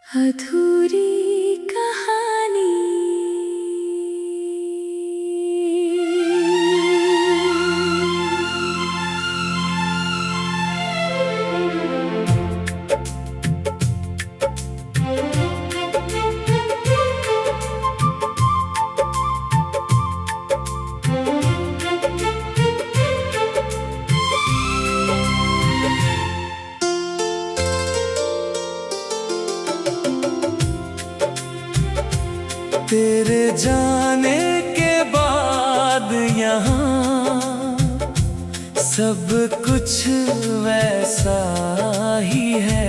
अधूरी कहानी। तेरे जाने के बाद यहाँ सब कुछ वैसा ही है।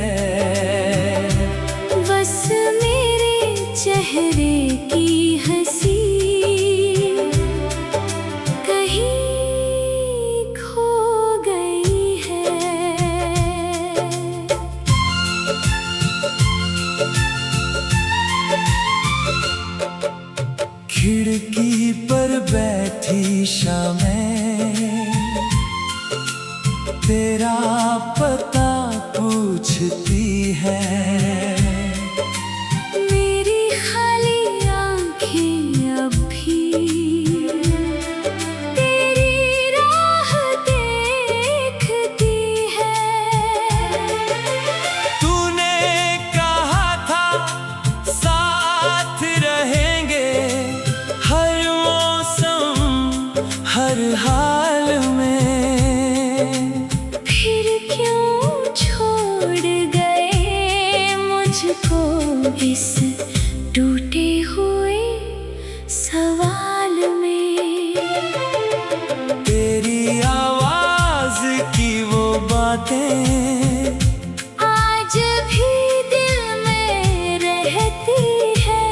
बस मेरे चेहरे की हंसी कहीं खो गई है। खिड़की पर बैठी शामें तेरा पता पूछती है। मेरी खाली आंखें अब भी तेरी राह देखती है। तूने कहा था साथ रहेंगे हर मौसम हर हाल में। फिर क्यों छोड़ गए मुझको इस टूटे हुए सवाल में। तेरी आवाज की वो बातें आज भी दिल में रहती है।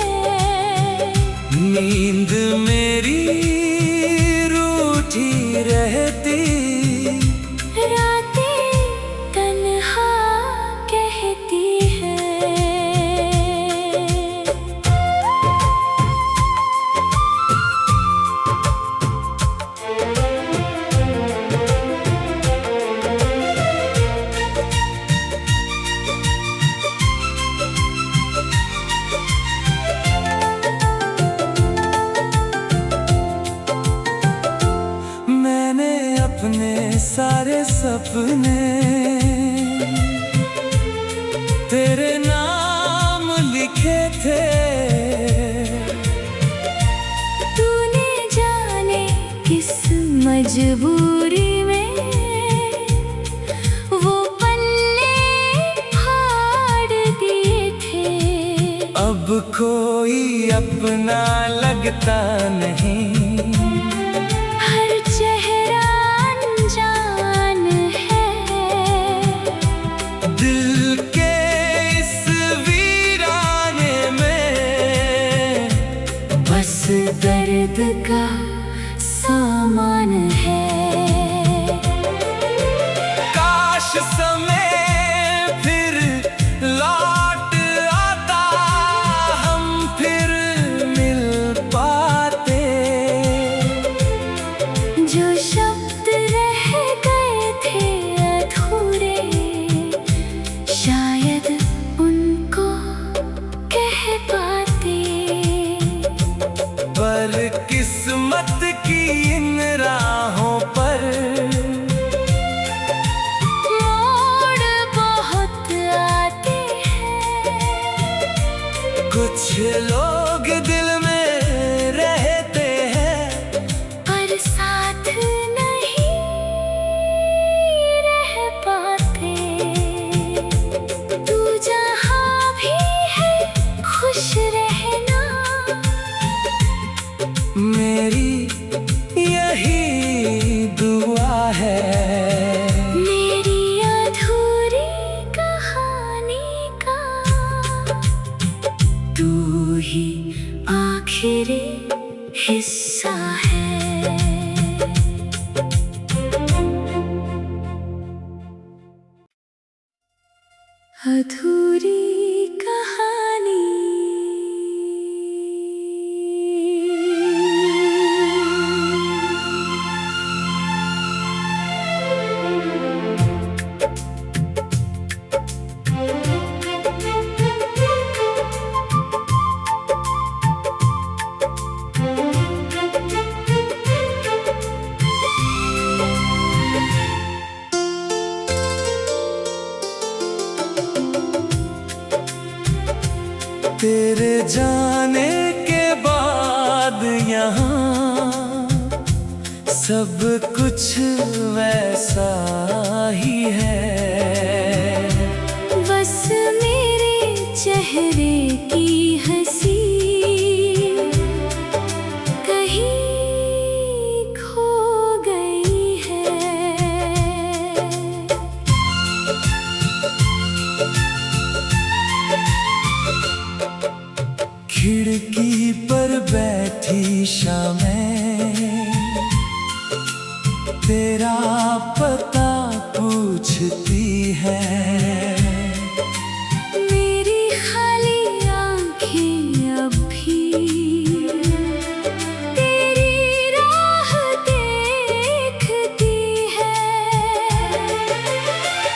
नींद मेरी रूठी रहती। रातें तन्हा कहती है। मैंने अपने सारे सपने तेरे नाम लिखे थे। तूने जाने किस मजबूरी में वो पन्ने फाड़ दिए थे। अब कोई अपना लगता नहीं। हर चेहरा अनजान है। दिल के इस वीराने में बस दर्द का सामान है। काश समय फिर लौट आता हम फिर मिल पाते। जो शब्द रह गए थे अधूरे शायद उनको कह पाते। पर किस्मत की इन राहों पर मोड़ बहुत आते हैं। कुछ लोग दिल में रहते हैं पर साथ नहीं रह पाते। तू जहाँ भी है खुश रहना। मेरी यही दुआ है। मेरी अधूरी कहानी का तू ही आखिरी हिस्सा है। अधूरी कहानी। तेरे जाने के बाद यहाँ सब कुछ वैसा ही है। बस मेरे चेहरे की हंसी कहीं खो गई है। खिड़की पर बैठी शामें तेरा पता पूछती है। मेरी खाली आंखें अब भी तेरी राह देखती है।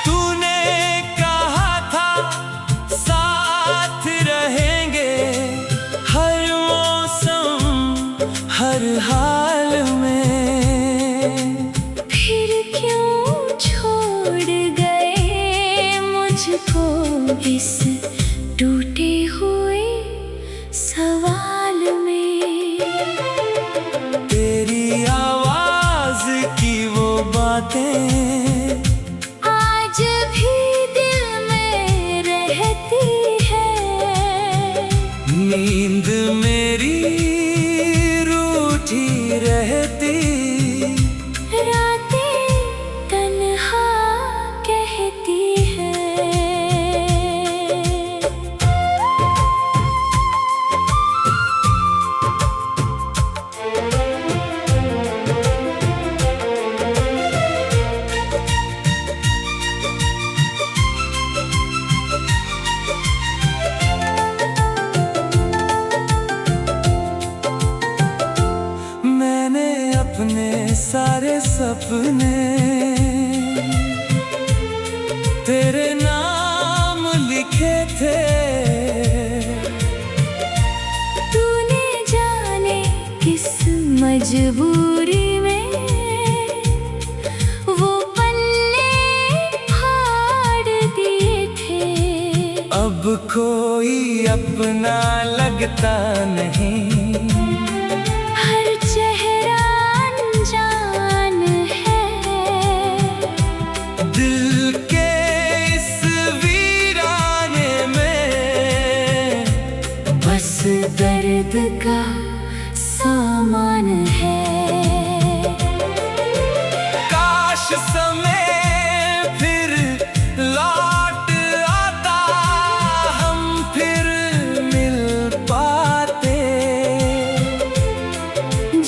तूने कहा था साथ रहेंगे हर मौसम हर हाल में। इस टूटे हुए सवाल में तेरी आवाज की वो बातें आज भी दिल में रहती है। नींद मेरी रूठी रहती रातें तन्हा कहती है। अपने सारे सपने तेरे नाम लिखे थे। तूने जाने किस मजबूरी में वो पल्ले फाड़ दिए थे। अब कोई अपना लगता नहीं, दर्द का सामान है। काश समय फिर लौट आता हम फिर मिल पाते।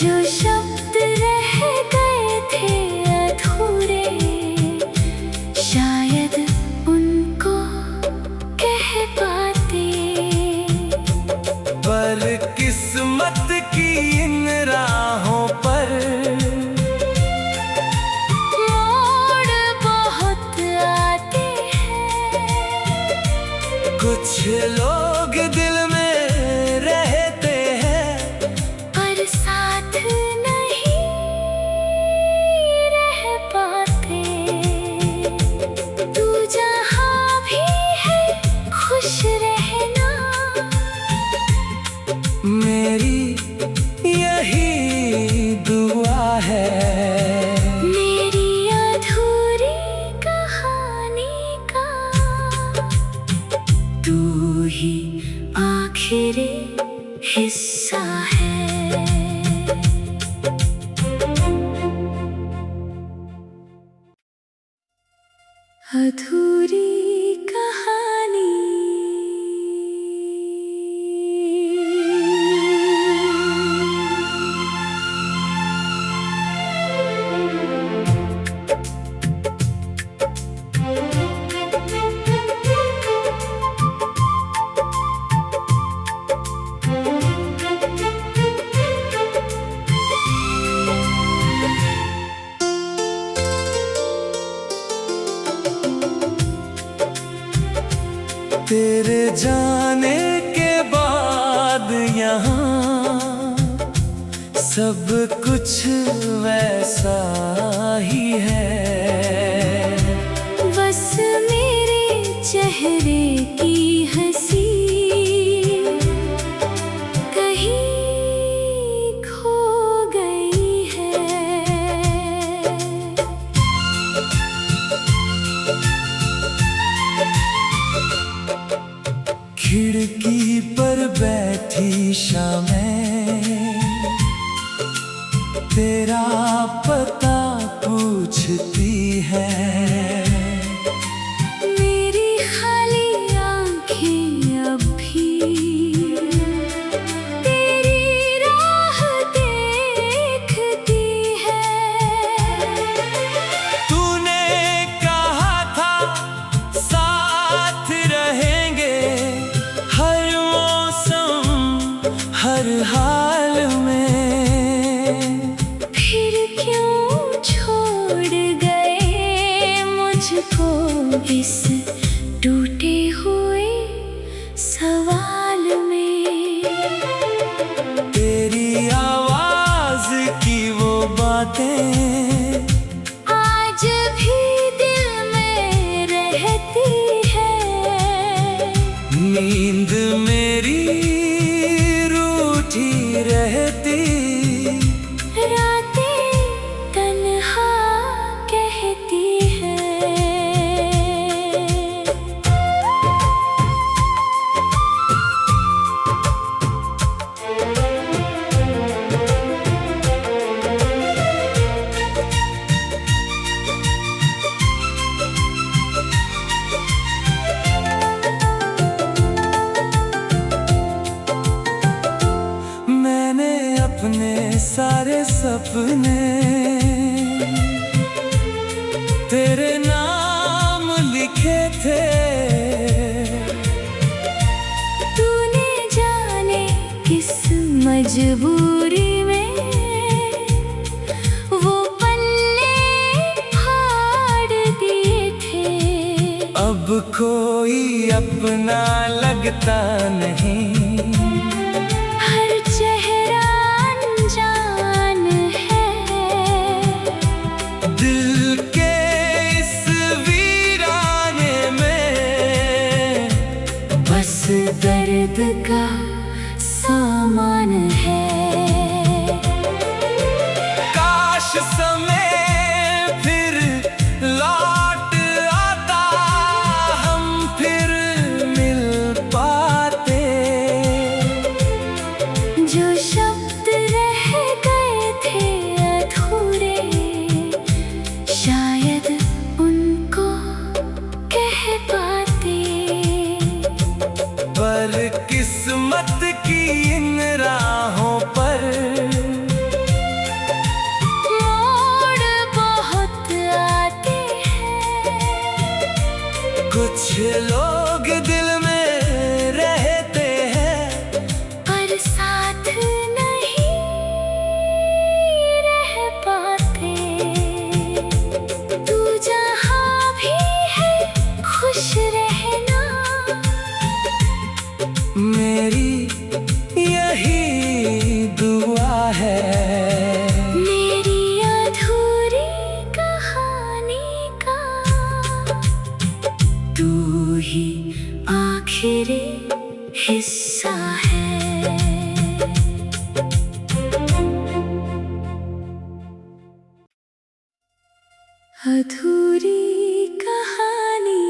जो शब्द रह गए थे अधूरे शायद उनको कह पाते। पर किस्मत की इन राहों पर मोड़ बहुत आते हैं। कुछ लोग दिल में रहते हैं पर साथ नहीं रह पाते। तू जहाँ भी है खुश रहना, मेरी यही दुआ है। मेरी अधूरी कहानी का तू ही आखिरी हिस्सा है। अधूरी कहानी। तेरे जाने के बाद यहाँ सब कुछ वैसा ही है। बस मेरे चेहरे की हंसी खिड़की पर बैठी शामें तेरा पता पूछती है। मेरी खाली आंखें अब भी तेरी राह देखती है। तूने कहा था साथ रहेंगे हर मौसम हर हाल में। फिर क्यों छोड़ गए मुझको इस टूटे हुए सवाल में। तेरी आवाज की वो बातें आज भी दिल में रहती है। नींद मेरी रूठी रहती, रातें तन्हा कहती है। मैंने अपने सारे सपने तेरे नाम लिखे थे। तूने जाने किस मजबूरी में वो पल्ले फाड़ दिए थे। अब कोई अपना लगता नहीं, हर चेहरा अनजान है। दिल के इस वीराने में बस दर्द का सामान है। काश समय फिर लौट आता, हम फिर मिल पाते। जो शब्द रह गए थे अधूरे, शायद उनको कह पाते। पर किस्मत की इन राहों पर मोड़ बहुत आते हैं। कुछ लोग दिल में रहते हैं, पर साथ नहीं रह पाते। तू जहाँ भी है खुश रहना, मेरी यही दुआ है। मेरी अधूरी कहानी का तू ही आखिरी हिस्सा है। अधूरी कहानी।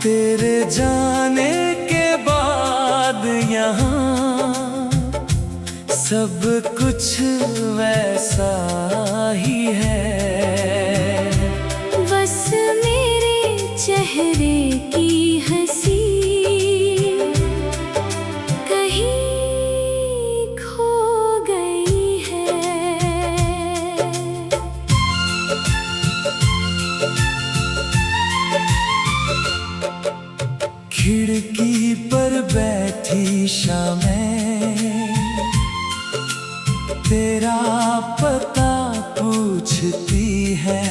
तेरे जाने के बाद यहाँ सब कुछ वैसा ही है। बस मेरे चेहरे की हंसी कहीं खो गई है। खिड़की पर बैठी शामें तेरा पता पूछती है।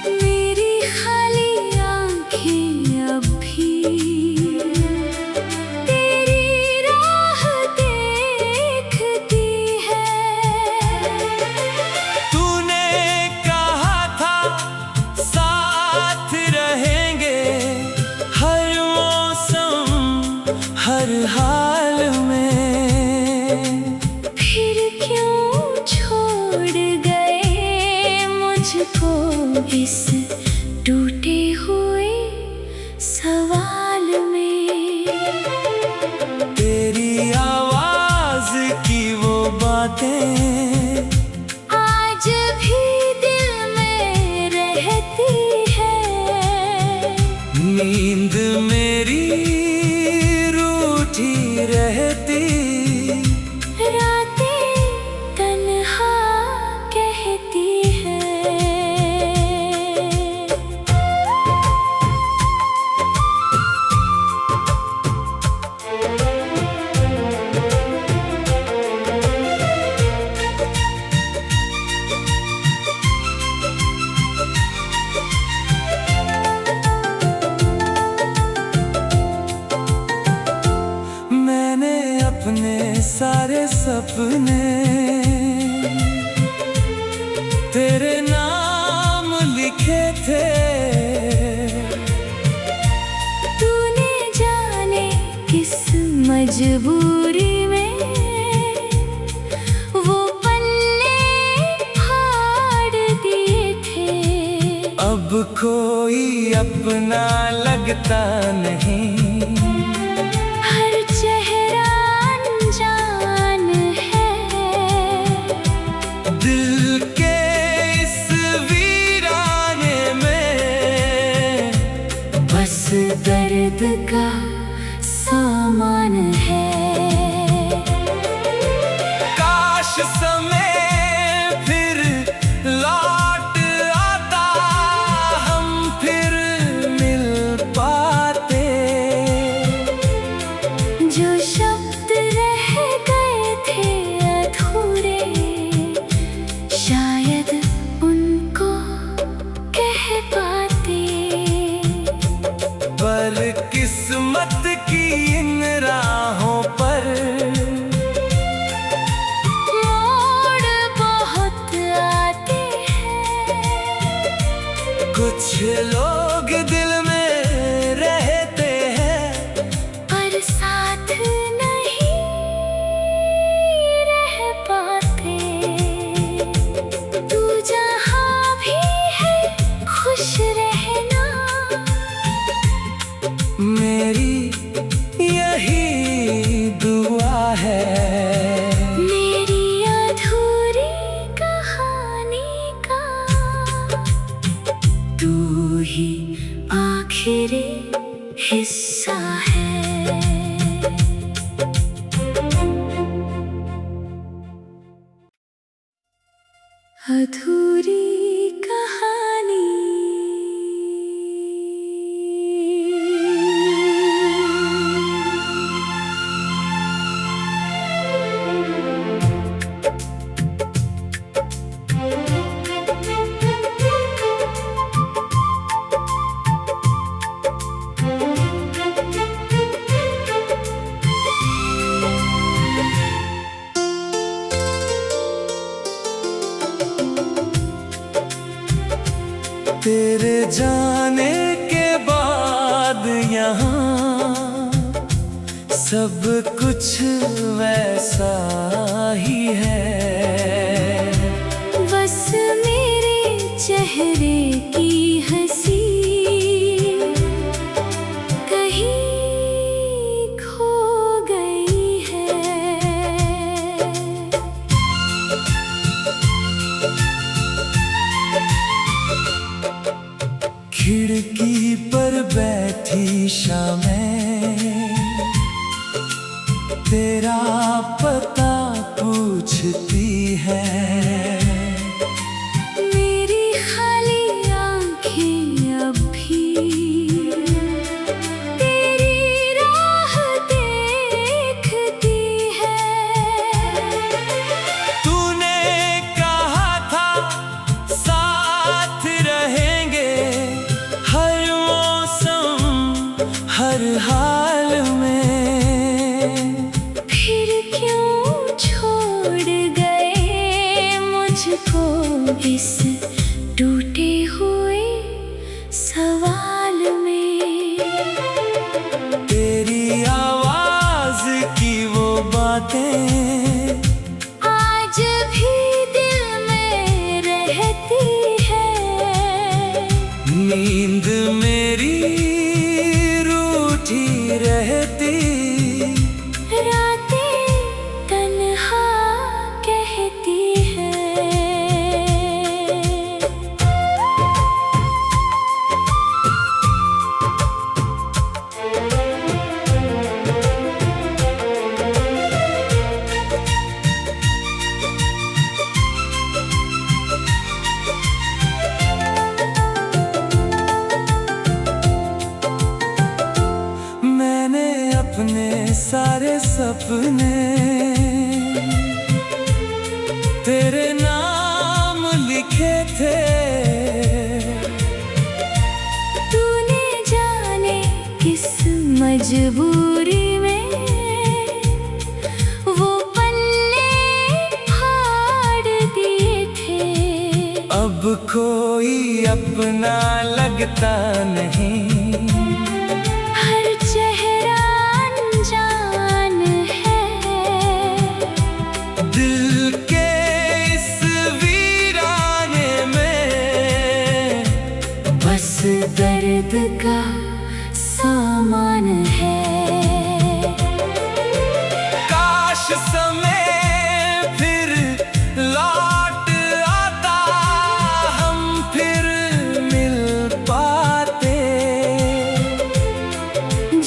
मेरी खाली आंखें अब भी हर हाल में। फिर क्यों छोड़ गए मुझको इस टूटे हुए सवाल में। तेरी आवाज की वो बातें आज भी दिल में रहती है। नींद मेरी रूठी रहती, रातें तन्हा कहती है। मैंने अपने सारे सपने तेरे नाम लिखे थे। तूने जाने किस मजबूरी में वो पन्ने फाड़ दिए थे। अब कोई अपना लगता नहीं, हर चेहरा अनजान है। दिल के इस वीराने में बस दर्द का सामान है। काश समय फिर लौट आता, हम फिर मिल पाते। जो शब्द रह गए थे अधूरे, शायद उनको कह पाते। पर किस्मत की इन राहों पर मोड़ बहुत आते हैं। कुछ लोग दिल में रहते हैं, पर साथ नहीं रह पाते। तू जहाँ भी है खुश रहना, मेरी यही दुआ है। मेरी अधूरी कहानी का तू ही आखिरी हिस्सा है। अधूरी कहानी। तेरे जाने के बाद यहाँ सब कुछ वैसा ही है। बस मेरे चेहरे की हंसी कहीं खो गई है। खिड़की पर बैठी शामें तेरा पता पूछती है। मेरी खाली आंखें अब भी तेरी राह देखती है। तूने कहा था साथ रहेंगे हर मौसम हर हाल में। फिर क्यों छोड़ गए मुझको इस टूटे हुए सवाल में। तेरी आवाज बातें आज भी दिल में रहती है। नींद मेरी रूठी रहती, रातें तन्हा कहती है। मैंने अपने सारे सपने तेरे नाम लिखे थे। तूने जाने किस मजबूरी में वो पन्ने फाड़ दिए थे। अब कोई अपना लगता नहीं, हर चेहरा अनजान है। दिल के इस वीराने में बस दर्द का सामान है। काश समय फिर लौट आता, हम फिर मिल पाते।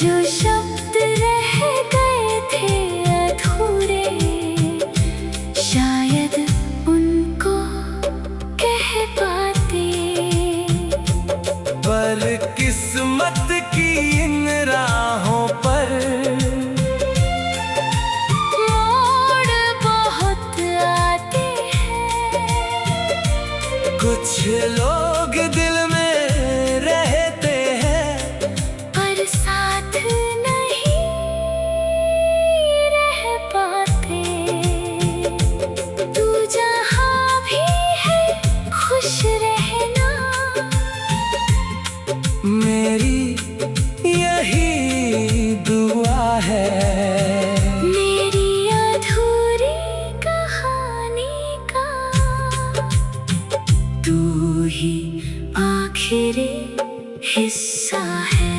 जो शब्द रह गए थे अधूरे, शायद उनको कह पाते। पर किस्मत की इन राहों पर मोड़ बहुत आते हैं। कुछ लोग दिल में रहते हैं, पर साथ नहीं रह पाते। तू जहाँ भी है खुश रहना, मेरी यही दुआ है। मेरी अधूरी कहानी का तू ही आखिरी हिस्सा है।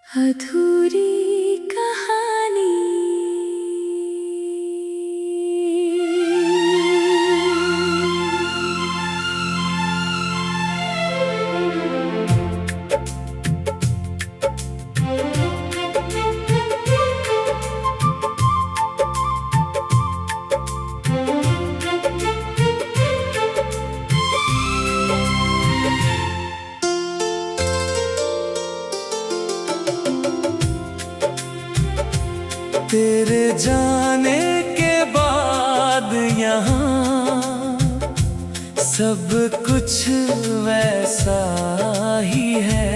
अधूरी कहानी। तेरे जाने के बाद यहाँ सब कुछ वैसा ही है।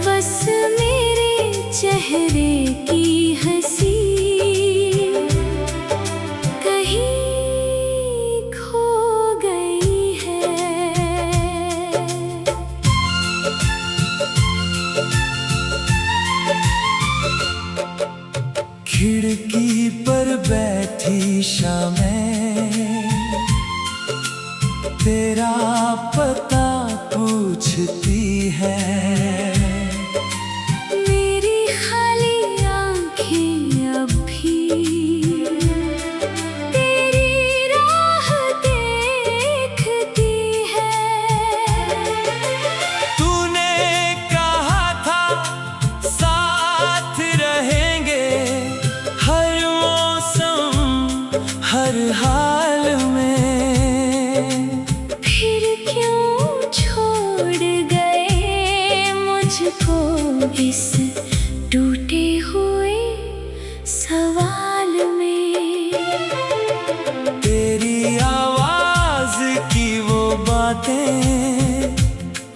बस मेरे चेहरे की हंसी कहीं खो गई है। खिड़की पर बैठी शामें तेरा पता पूछती है। मेरी खाली आंखें अब भी तेरी राह देखती है। तूने कहा था साथ रहेंगे, हर मौसम हर हाल में। फिर क्यों छोड़ गए मुझको इस टूटे हुए सवाल में। तेरी आवाज की वो बातें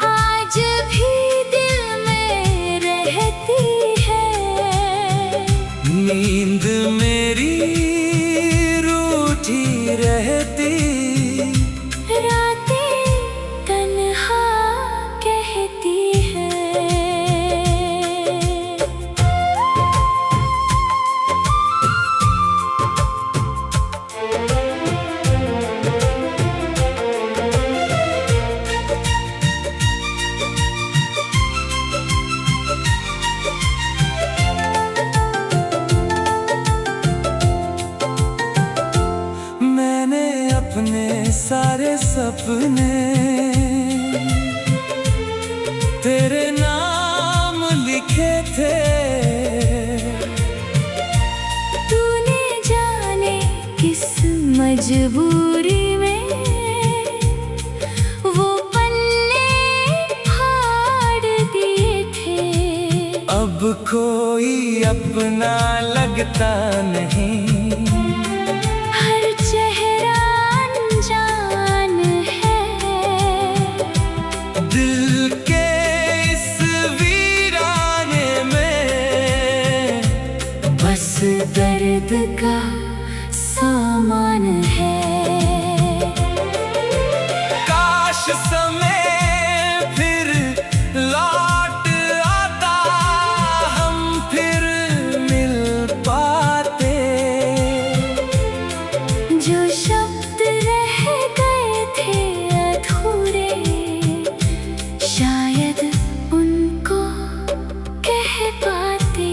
आज भी दिल में रहती है। नींद मेरी रूठी रहती, रातें तन्हा कह सारे सपने तेरे नाम लिखे थे। तूने जाने किस मजबूरी में वो पन्ने फाड़ दिए थे। अब कोई अपना लगता नहीं, हर चेहरा अनजान है। दिल के इस वीराने में बस दर्द का सामान है। काश समय फिर लौट आता, हम फिर मिल पाते। जो शब्द रह गए थे अधूरे, शायद उनको कह पाते।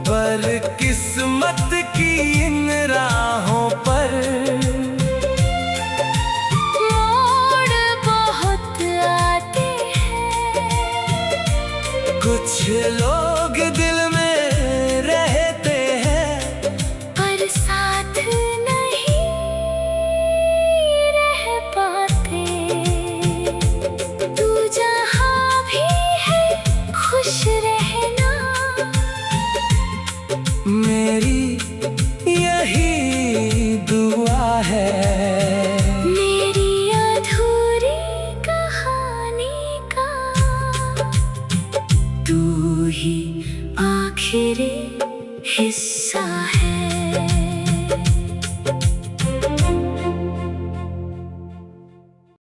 पर किस्मत की इन राहों पर मोड़ बहुत आते हैं। कुछ लोग दिल में रहते हैं, पर साथ नहीं रह पाते। तू जहाँ भी है खुश रहना, मेरी यही दुआ है। मेरी अधूरी कहानी का तू ही आखिरी हिस्सा है।